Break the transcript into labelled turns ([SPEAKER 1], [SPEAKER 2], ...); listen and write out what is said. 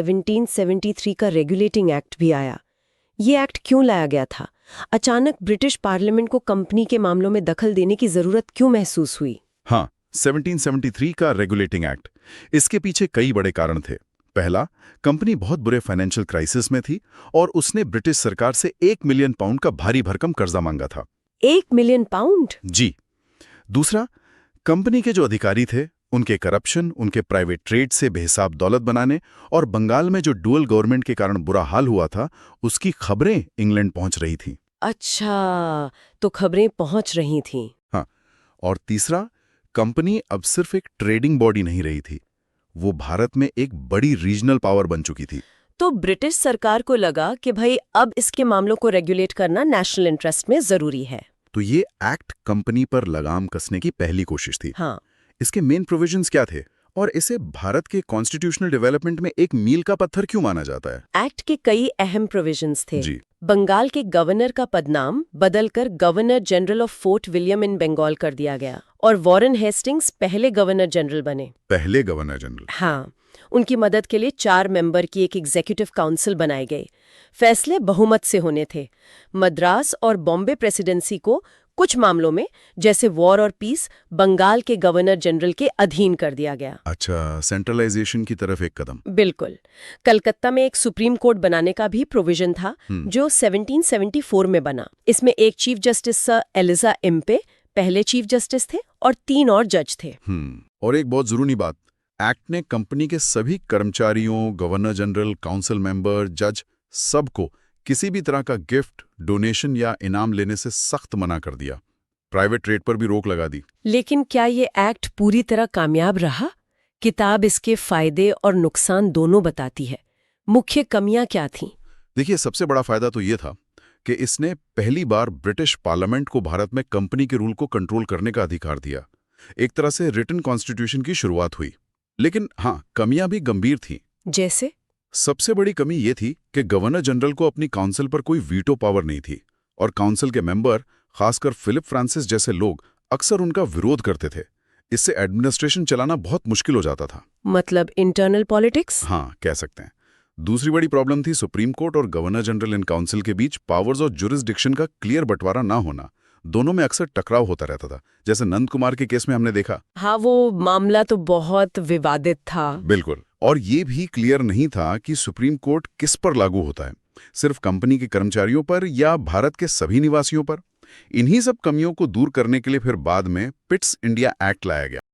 [SPEAKER 1] 1773 का regulating act भी आया। ये एक्ट क्यों लाया गया था? अचानक ब्रिटिश पार्लियामेंट को कंपनी के मामलों में दखल देने की जरूरत क्यों महसूस हुई?
[SPEAKER 2] हाँ, 1773 का रेगुलेटिंग एक्ट। इसके पीछे कई बड़े कारण थे। पहला, कंपनी बहुत बुरे फाइनेंशियल क्राइसिस में थी और उसने ब्रिटिश सरकार से 1 मिलियन पाउंड का भारी भरकम कर्जा मांगा था।
[SPEAKER 1] 1 मिलियन पाउंड?
[SPEAKER 2] जी। दूसरा, कंपनी के जो अधिकारी थे उनके करप्शन, उनके प्राइवेट ट्रेड से बेहिसाब दौलत बनाने और बंगाल में जो डुअल गवर्नमेंट के कारण बुरा हाल हुआ था, उसकी खबरें इंग्लैंड पहुंच रही थीं।
[SPEAKER 1] अच्छा, तो खबरें पहुंच रही थीं।
[SPEAKER 2] हाँ, और तीसरा, कंपनी अब सिर्फ एक ट्रेडिंग बॉडी नहीं रही थी, वो भारत में एक बड़ी रीजनल पावर बन चुकी थी।
[SPEAKER 1] तो ब्रिटिश सरकार को लगा कि भाई अब इसके मामलों को रेगुलेट करना नेशनल इंटरेस्ट में जरूरी है।
[SPEAKER 2] तो ये एक्ट कंपनी पर लगाम कसने की पहली कोशिश थी।
[SPEAKER 1] हाँ।
[SPEAKER 2] इसके मेन प्रोविजंस क्या थे और इसे भारत के कॉन्स्टिट्यूशनल डेवलपमेंट में एक मील का पत्थर क्यों माना जाता है?
[SPEAKER 1] एक्ट के कई अहम प्रोविजंस थे।
[SPEAKER 2] जी।
[SPEAKER 1] बंगाल के गवर्नर का पदनाम बदलकर governor general of Fort William in Bengal कर दिया गया और वॉरेन हेस्टिंग्स पहले गवर्नर जनरल बने।
[SPEAKER 2] पहले गवर्नर जनरल?
[SPEAKER 1] हाँ। उनकी मदद के लिए 4 मेंबर की एक एग्जीक्यूटिव काउंसिल बनाए गए। फैसले बहुमत से होने थे। मद्रास और बॉम्बे प्रेसिडेंसी को कुछ मामलों में, जैसे वॉर और पीस, बंगाल के गवर्नर जनरल के अधीन कर दिया गया।
[SPEAKER 2] अच्छा, सेंट्रलाइजेशन की तरफ एक कदम।
[SPEAKER 1] बिल्कुल। कलकत्ता में एक सुप्रीम कोर्ट बनाने का भी प्रोविजन था, जो 1774 में बना। इसमें एक chief justice Sir Elijah Impey पहले चीफ जस्टिस थे और 3 और जज थे।
[SPEAKER 2] और एक बहुत जरूरी बात, एक्ट ने कंपनी के सभी कर्मचारियों, गवर्नर जनरल, काउंसिल मेंबर, जज, सबको किसी भी तरह का गिफ्ट, डोनेशन या इनाम लेने से सख्त मना कर दिया। प्राइवेट ट्रेड पर भी रोक लगा दी।
[SPEAKER 1] लेकिन क्या ये एक्ट पूरी तरह कामयाब रहा? किताब इसके फायदे और नुकसान दोनों बताती है। मुख्य कमियां क्या थीं?
[SPEAKER 2] देखिए, सबसे बड़ा फायदा तो ये था कि इसने पहली बार ब्रिटिश पार्लियामेंट को भारत में कंपनी के रूल को कंट्रोल करने का अधिकार दिया। एक तरह से रिटन कॉन्स्टिट्यूशन की शुरुआत हुई। लेकिन हाँ, कमियां भी गंभीर थीं।
[SPEAKER 1] जैसे?
[SPEAKER 2] सबसे बड़ी कमी ये थी कि गवर्नर जनरल को अपनी काउंसिल पर कोई वीटो पावर नहीं थी और काउंसिल के मेंबर, खासकर फिलिप फ्रांसिस जैसे लोग, अक्सर उनका विरोध करते थे। इससे एडमिनिस्ट्रेशन चलाना बहुत मुश्किल हो जाता था।
[SPEAKER 1] मतलब इंटरनल पॉलिटिक्स?
[SPEAKER 2] हाँ, कह सकते हैं। दूसरी बड़ी प्रॉब्लम थी सुप्रीम कोर्ट और गवर्नर जनरल इन काउंसिल के बीच पावर्स और जुरिस्डिक्शन का क्लियर बंटवारा ना होना। दोनों में अक्सर टकराव होता रहता था, जैसे नंद कुमार के केस में हमने देखा।
[SPEAKER 1] हाँ, वो मामला तो बहुत विवादित था।
[SPEAKER 2] बिल्कुल। और ये भी क्लियर नहीं था कि सुप्रीम कोर्ट किस पर लागू होता है, सिर्फ कंपनी के कर्मचारियों पर या भारत के सभी निवासियों पर। इन्हीं सब कमियों को दूर करने के लिए फिर बाद में पिट्स इंडिया एक्ट लाया गया।